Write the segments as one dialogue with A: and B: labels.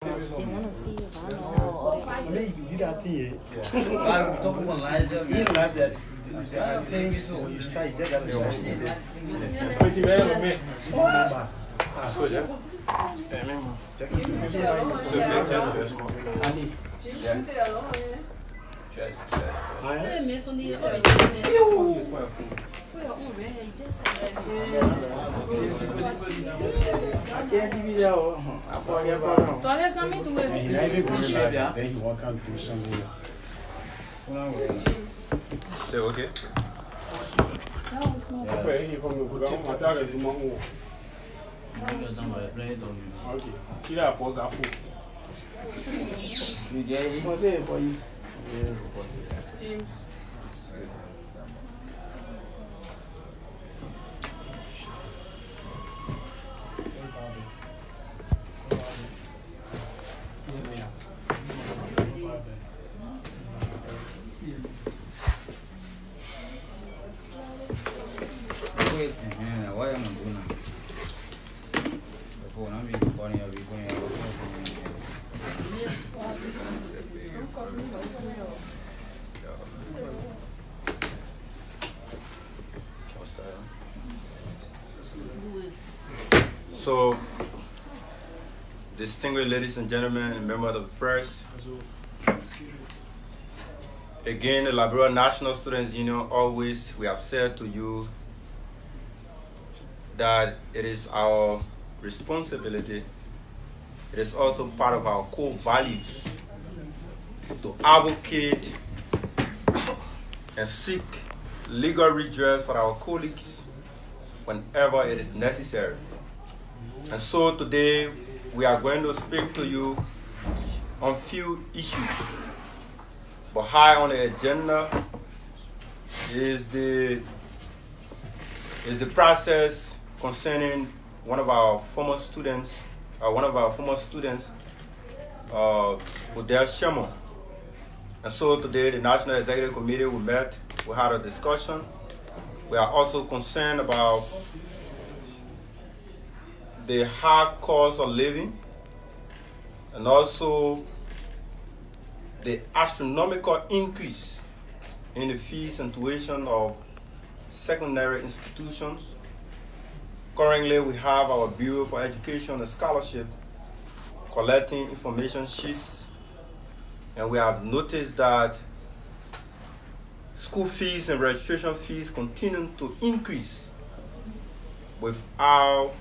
A: They want to see if I know.
B: I mean, you did that thing.
C: I'm talking about lies.
B: You know that things when you start, you just gotta start.
D: Pretty man, man.
B: I saw that. I can't give you that. I forget about it. He not even going back. Then he won't come to somewhere.
D: Say okay. Après, il faut me couper. On s'arrête du moment où. Ok. Qui a posé à fou?
B: Você foi.
E: James.
C: Why am I doing that? Before I'm being funny, I'll be going out.
D: So, distinguished ladies and gentlemen, and members of the press, again, the Liberia National Students Union, always we have said to you that it is our responsibility, it is also part of our core values to advocate and seek legal redress for our colleagues whenever it is necessary. And so today we are going to speak to you on few issues. But high on the agenda is the process concerning one of our former students, Cynthia Sherman. And so today the National Executive Committee we met, we had a discussion. We are also concerned about the high cost of living and also the astronomical increase in the fees and tuition of secondary institutions. Currently, we have our Bureau for Education and Scholarship collecting information sheets, and we have noticed that school fees and registration fees continue to increase without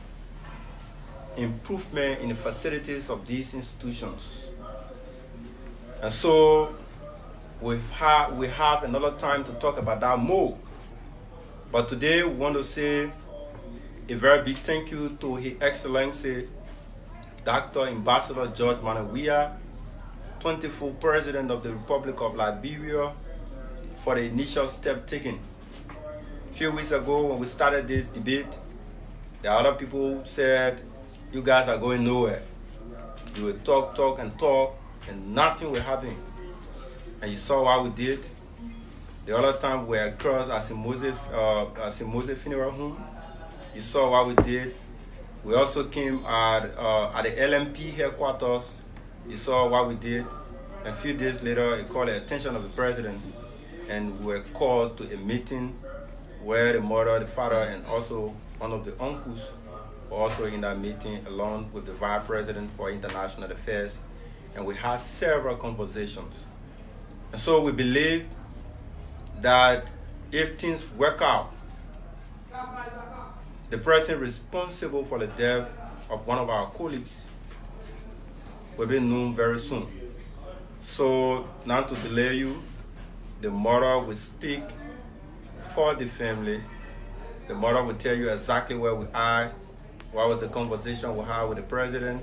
D: improvement in the facilities of these institutions. And so we have another time to talk about that more. But today we want to say a very big thank you to His Excellency Dr. Ambassador George Manawia, 24th President of the Republic of Liberia, for the initial step taken. A few weeks ago when we started this debate, the other people said, you guys are going nowhere. You will talk, and nothing will happen. And you saw what we did. The other time we were across Asimose Funeral Home. You saw what we did. We also came at the LMP headquarters. You saw what we did. And a few days later, it called the attention of the president, and we were called to a meeting where the mother, the father, and also one of the uncles were also in that meeting, along with the vice president for international affairs. And we had several conversations. And so we believe that if things work out, the person responsible for the death of one of our colleagues will be known very soon. So, not to delay you, the mother will speak for the family. The mother will tell you exactly where we are, what was the conversation we had with the president,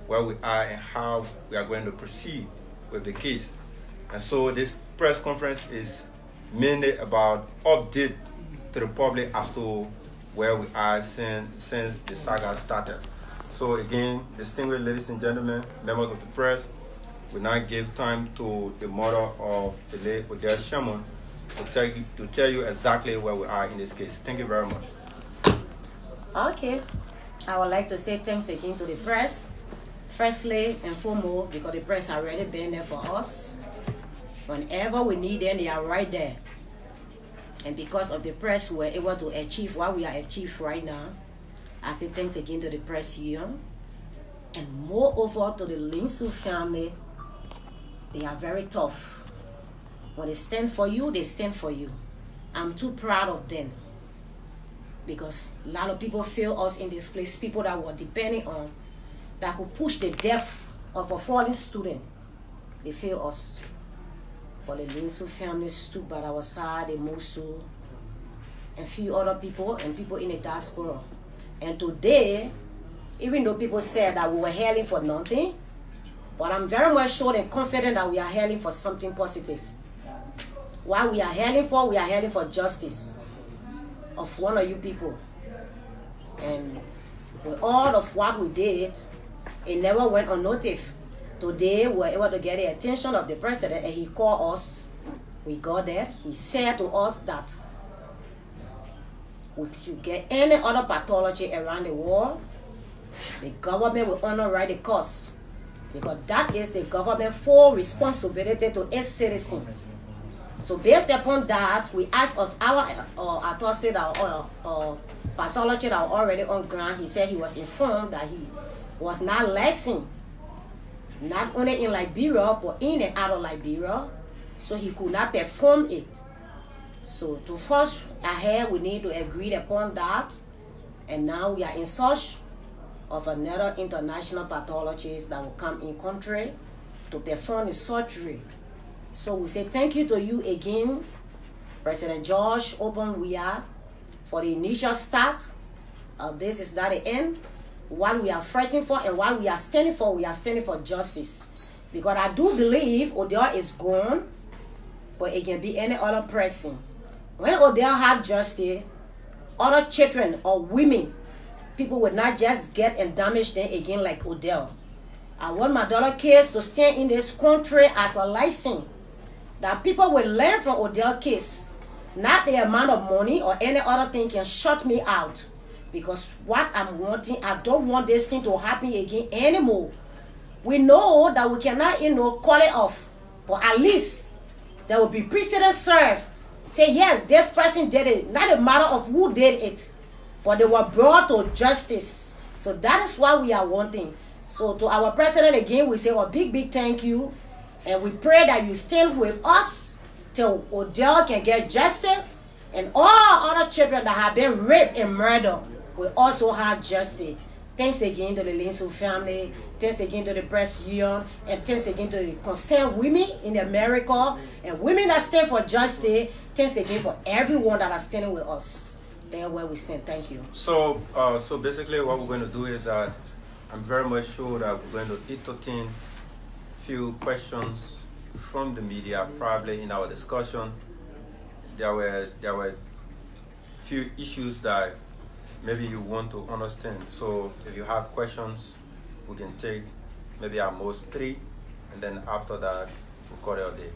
D: where we are, and how we are going to proceed with the case. And so this press conference is mainly about update to the public as to where we are since the saga started. So again, distinguished ladies and gentlemen, members of the press, we now give time to the mother of the late Cynthia Sherman to tell you exactly where we are in this case. Thank you very much.
A: Okay. I would like to say thanks again to the press Firstly and foremost, because the press already been there for us. Whenever we need them, they are right there. And because of the press, we're able to achieve what we are achieving right now. I say thanks again to the press union. And moreover to the Linsu family, they are very tough. When they stand for you, they stand for you. I'm too proud of them. Because a lot of people fail us in this place, people that were depending on, that could push the death of a fallen student. They fail us. But the Linsu family stood by our side, the Mosu, and few other people, and people in the diaspora. And today, even though people said that we were hailing for nothing, but I'm very much sure and confident that we are hailing for something positive. What we are hailing for justice of one of you people. And with all of what we did, it never went unnoticed. Today, we were able to get the attention of the president, and he called us. We got there. He said to us that we should get any other pathology around the world, the government will honor right the cause. Because that is the government's full responsibility to its citizens. So based upon that, we asked of our pathology that were already on ground. He said he was informed that he was not licensed, not only in Liberia, but in and out of Liberia, so he could not perform it. So to forge ahead, we need to agree upon that, and now we are in search of another international pathologist that will come in country to perform the surgery. So we say thank you to you again, President George Open we are, for the initial start. This is not the end. What we are fighting for and what we are standing for justice. Because I do believe Odell is gone, but it can be any other person. When Odell have justice, other children or women, people will not just get and damage them again like Odell. I want my daughter case to stand in this country as a license, that people will learn from Odell case. Not the amount of money or any other thing can shut me out. Because what I'm wanting, I don't want this thing to happen again anymore. We know that we cannot, call it off. But at least there will be precedent served. Say, yes, this person did it. Not a matter of who did it. But they were brought to justice. So that is what we are wanting. So to our president again, we say a big, big thank you. And we pray that you stand with us till Odell can get justice. And all other children that have been raped and murdered will also have justice. Thanks again to the Linsu family. Thanks again to the press union. And thanks again to the concerned women in America. And women that stand for justice. Thanks again for everyone that are standing with us. There where we stand. Thank you.
D: So basically what we're going to do is that I'm very much sure that we're going to entertain few questions from the media probably in our discussion. There were few issues that maybe you want to understand. So if you have questions, we can take maybe at most 3, and then after that, we call it a day.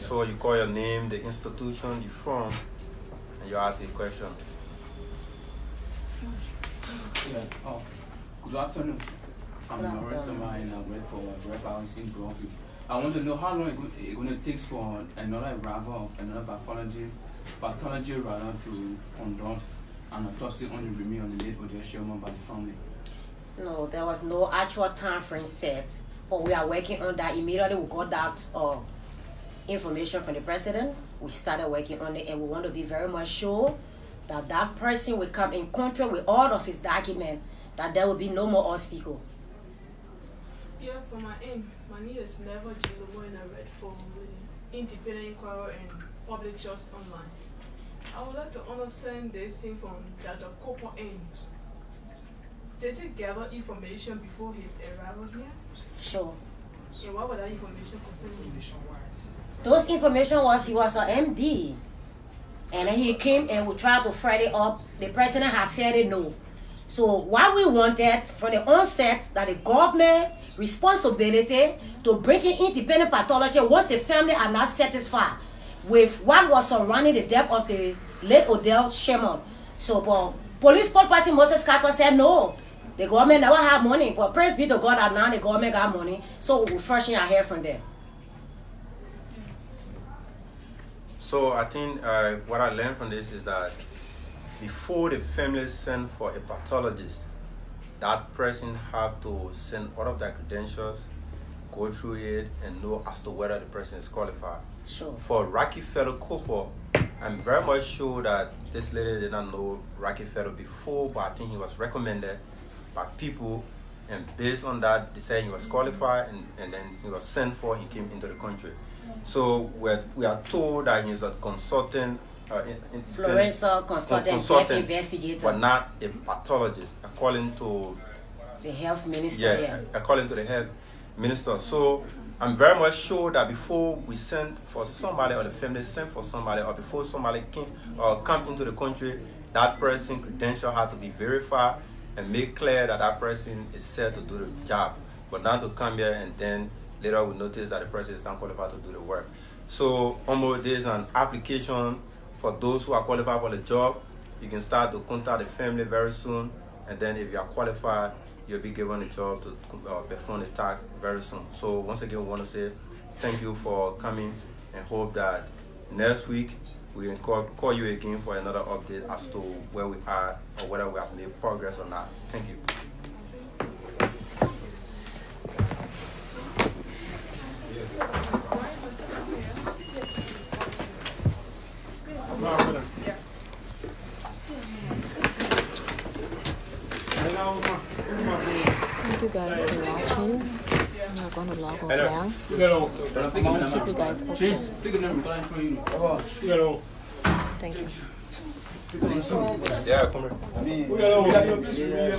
D: Yeah. So you call your name, the institution you're from, and you ask a question.
E: Yeah. Oh, good afternoon. I'm Maurice Lamar, and I work for Red Balance in Broadview. I want to know how long it's going to take for another arrival of another pathology rather to conduct an autopsy on the remains of the late Cynthia Sherman by the family.
A: No, there was no actual time frame set, but we are working on that. Immediately we got that information from the president. We started working on it, and we want to be very much sure that that person will come in contact with all of his documents, that there will be no more obstacle.
F: Yeah, from my end, my name is never Jilobo, and I read for independent inquiry and public trust online. I would like to understand this thing from Dr. Cooper end. Did you gather information before his arrival here?
A: Sure.
F: And what was that information concerning?
A: Those information was he was an MD. And then he came and we tried to fight it up. The president has said it no. So what we wanted from the onset, that the government responsibility to bring in independent pathology once the family are not satisfied with what was surrounding the death of the late Odell Sherman. So police spokesperson Moses Carter said no. The government never have money, but praise be to God that now the government got money, so we're freshening our hair from there.
D: So I think what I learned from this is that before the family send for a pathologist, that person have to send all of their credentials, go through it, and know as to whether the person is qualified.
A: Sure.
D: For Rockefeller Cooper, I'm very much sure that this lady did not know Rockefeller before, but I think he was recommended by people, and based on that, they said he was qualified, and then he was sent for, he came into the country. So we are told that he's a consultant,
A: Florencer consultant, death investigator,
D: but not a pathologist, according to
A: the health minister.
D: Yeah, according to the health minister. So I'm very much sure that before we send for somebody, or the family send for somebody, or before somebody come into the country, that person's credential has to be verified and make clear that that person is set to do the job, but not to come here and then later we notice that the person is not qualified to do the work. So almost there's an application for those who are qualified for the job. You can start to contact the family very soon, and then if you are qualified, you'll be given a job to perform the task very soon. So once again, we want to say thank you for coming, and hope that next week we can call you again for another update as to where we are or whether we have made progress or not. Thank you.
G: Thank you guys for watching. I'm going to log off now. Keep you guys posted. Thank you.
D: Yeah, come here.